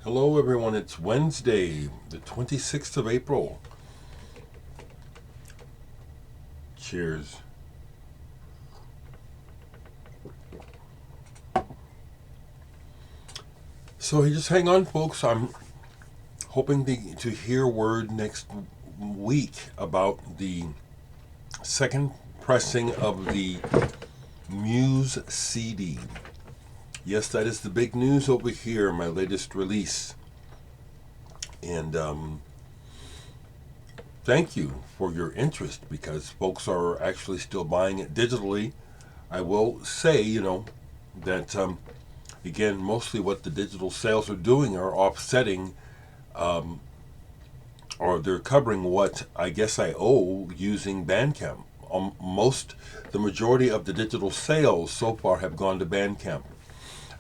Hello, everyone. It's Wednesday, the 26th of April. Cheers. So, you just hang on, folks. I'm hoping to hear word next week about the second pressing of the Muse CD. Yes, that is the big news over here, my latest release. And thank you for your interest because folks are actually still buying it digitally. I will say, that again, mostly what the digital sales are doing are offsetting, um, or they're covering what I guess I owe using Bandcamp. The majority of the digital sales so far have gone to Bandcamp.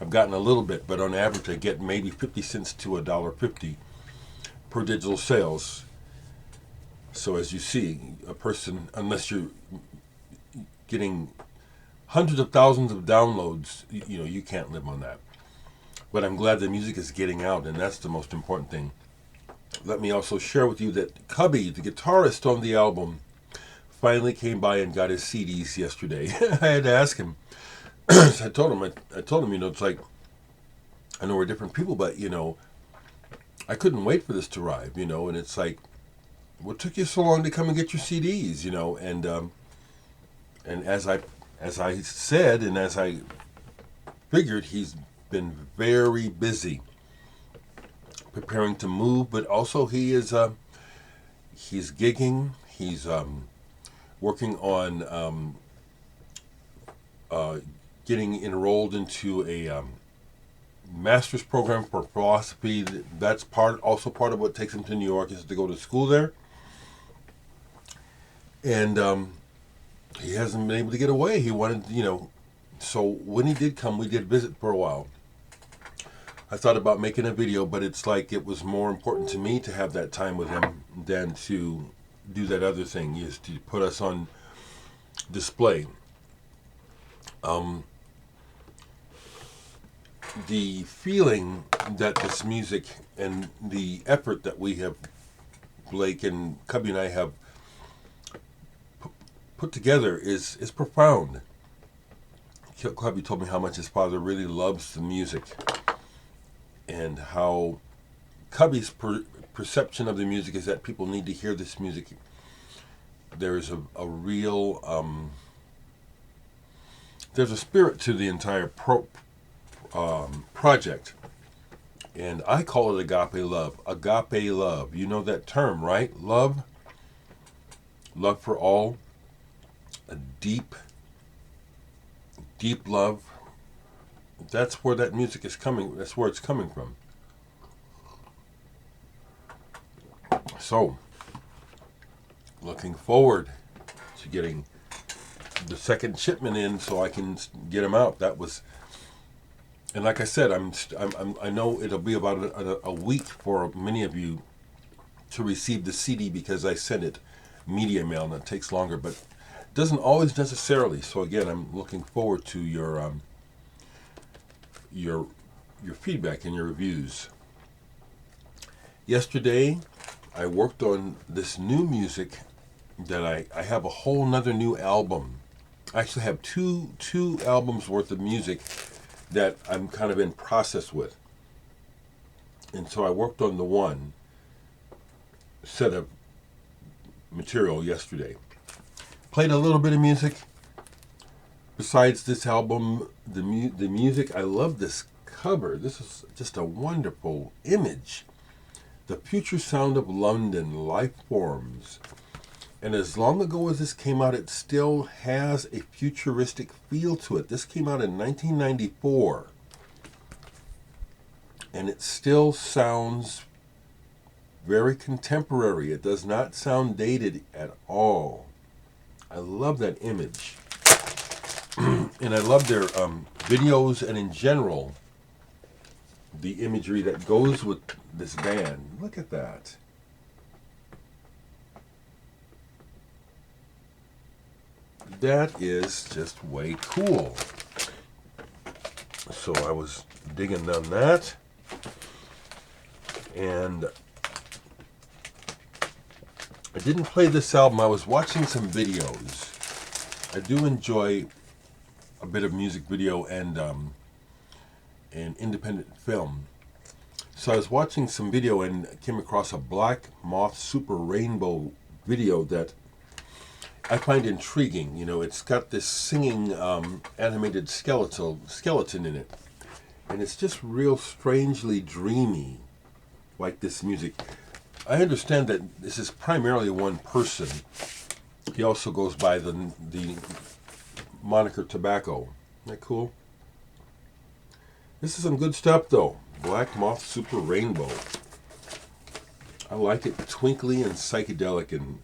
I've gotten a little bit, but on average, I get maybe 50 cents to $1.50 per digital sales. So as you see, a person, unless you're getting hundreds of thousands of downloads, you can't live on that. But I'm glad the music is getting out, and that's the most important thing. Let me also share with you that Cubby, the guitarist on the album, finally came by and got his CDs yesterday. I had to ask him. I told him, it's like, I know we're different people, but, I couldn't wait for this to arrive, and it's like, what took you so long to come and get your CDs, and as I said, and as I figured, he's been very busy preparing to move, but also he's gigging. He's working on getting enrolled into a master's program for philosophy. That's also part of what takes him to New York is to go to school there, and he hasn't been able to get away. He wanted, so when he did come, we did visit for a while. I thought about making a video, but it's like it was more important to me to have that time with him than to do that other thing, is to put us on display. The feeling that this music and the effort that we have, Blake and Cubby and I have put together is profound. Cubby told me how much his father really loves the music and how Cubby's perception of the music is that people need to hear this music. There's a real there's a spirit to the entire project, and I call it agape love. Agape love, you know that term, right? Love for all, a deep love. That's where that music is coming. That's where it's coming from. So, looking forward to getting the second shipment in so I can get them out. That was, and like I said, I know it'll be about a week for many of you to receive the CD because I sent it media mail and it takes longer, but it doesn't always necessarily. So again, I'm looking forward to your feedback and your reviews. Yesterday, I worked on this new music that I have a whole nother new album. I actually have two albums worth of music that I'm kind of in process with. And so I worked on the one set of material yesterday. Played a little bit of music. Besides this album, the music, I love this cover. This is just a wonderful image. The Future Sound of London, Lifeforms. And as long ago as this came out, it still has a futuristic feel to it. This came out in 1994. And it still sounds very contemporary. It does not sound dated at all. I love that image. And I love their videos, and in general, the imagery that goes with this band. Look at that. That is just way cool. So I was digging on that. And I didn't play this album. I was watching some videos. I do enjoy a bit of music video and independent film. So I was watching some video and came across a Black Moth Super Rainbow video that I find intriguing. You know, it's got this singing animated skeleton in it. And it's just real strangely dreamy, like this music. I understand that this is primarily one person. He also goes by the moniker Tobacco. Isn't that cool? This is some good stuff, though. Black Moth Super Rainbow. I like it twinkly and psychedelic and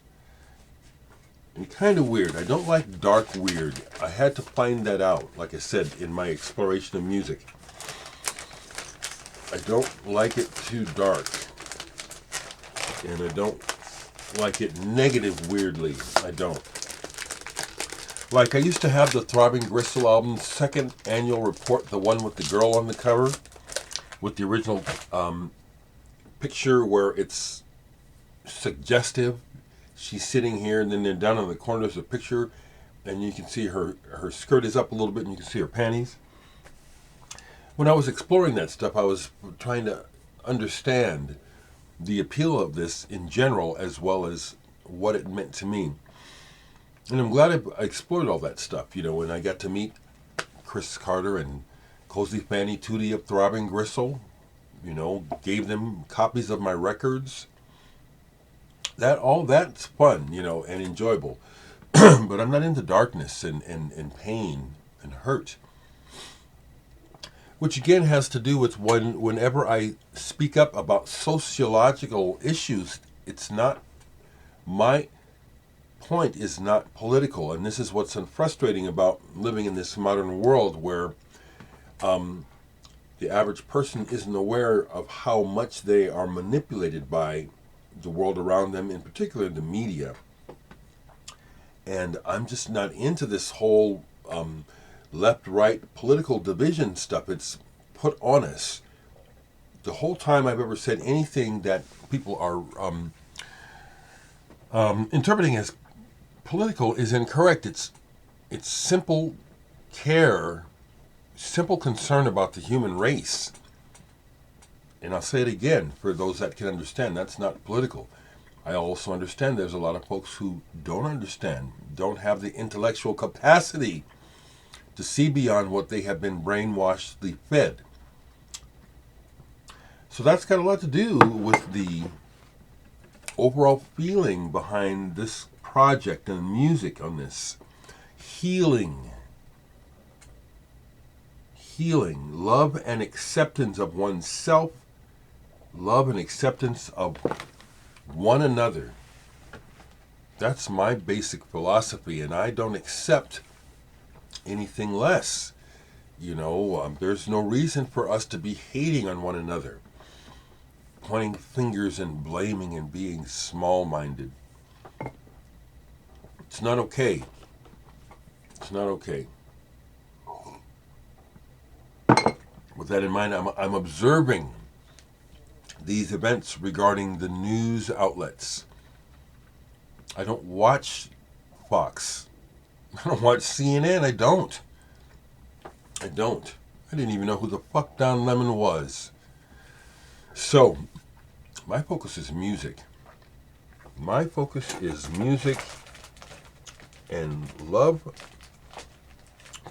kind of weird. I don't like dark weird. I had to find that out, like I said, in my exploration of music. I don't like it too dark. And I don't like it negative weirdly. I don't. Like, I used to have the Throbbing Gristle album's second annual report, the one with the girl on the cover, with the original picture where it's suggestive. She's sitting here, and then they're down in the corner, there's a picture, and you can see her skirt is up a little bit, and you can see her panties. When I was exploring that stuff, I was trying to understand the appeal of this in general, as well as what it meant to me. And I'm glad I explored all that stuff, you know, when I got to meet Chris Carter and Cozy Fanny Tootie of Throbbing Gristle, you know, gave them copies of my records. All that's fun, you know, and enjoyable. But I'm not into darkness and pain and hurt. Which again has to do with whenever I speak up about sociological issues, it's not, my point is not political. And this is what's frustrating about living in this modern world where the average person isn't aware of how much they are manipulated by the world around them, in particular the media. And I'm just not into this whole left-right political division stuff. It's put on us. The whole time I've ever said anything that people are interpreting as political is incorrect. It's simple care, simple concern about the human race. And I'll say it again for those that can understand. That's not political. I also understand there's a lot of folks who don't understand, don't have the intellectual capacity to see beyond what they have been brainwashedly fed. So that's got a lot to do with the overall feeling behind this project and music on this. Healing, love and acceptance of oneself, love and acceptance of one another. That's my basic philosophy, and I don't accept anything less. You know, there's no reason for us to be hating on one another, pointing fingers and blaming and being small-minded. It's not okay. It's not okay. With that in mind, I'm observing these events regarding the news outlets. I don't watch Fox. I don't watch CNN. I don't. I didn't even know who the fuck Don Lemon was. So, my focus is music. My focus is music and love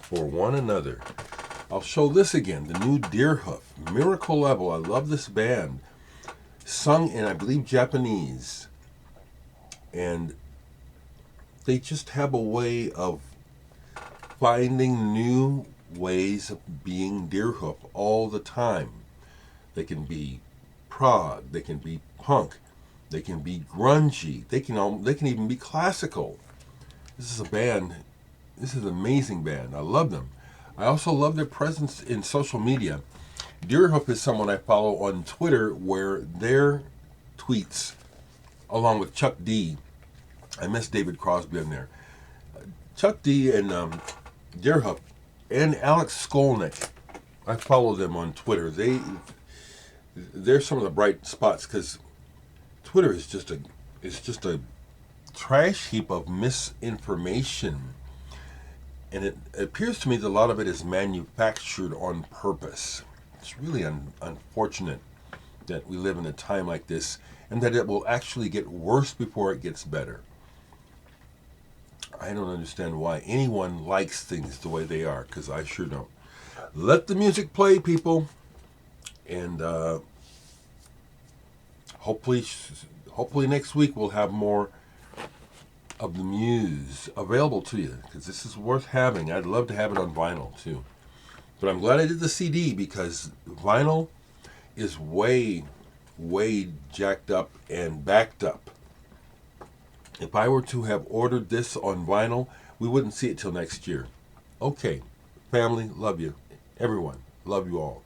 for one another. I'll show this again, the new Deerhoof, Miracle Level. I love this band. Sung in, I believe, Japanese. And they just have a way of finding new ways of being Deerhoof all the time. They can be prog, they can be punk, they can be grungy, they can even be classical. This is a band, this is an amazing band. I love them. I also love their presence in social media. Deerhoof is someone I follow on Twitter, where their tweets, along with Chuck D, I miss David Crosby on there. Chuck D and Deerhoof and Alex Skolnick, I follow them on Twitter. there's some of the bright spots because Twitter is just a trash heap of misinformation, and it appears to me that a lot of it is manufactured on purpose. It's really unfortunate that we live in a time like this, and that it will actually get worse before it gets better. I don't understand why anyone likes things the way they are, because I sure don't. Let the music play, people, and hopefully, hopefully next week we'll have more of the muse available to you, because this is worth having. I'd love to have it on vinyl too, but I'm glad I did the CD because vinyl is way jacked up and backed up. If I were to have ordered this on vinyl, we wouldn't see it till next year. Okay, family, love you. Everyone, love you all.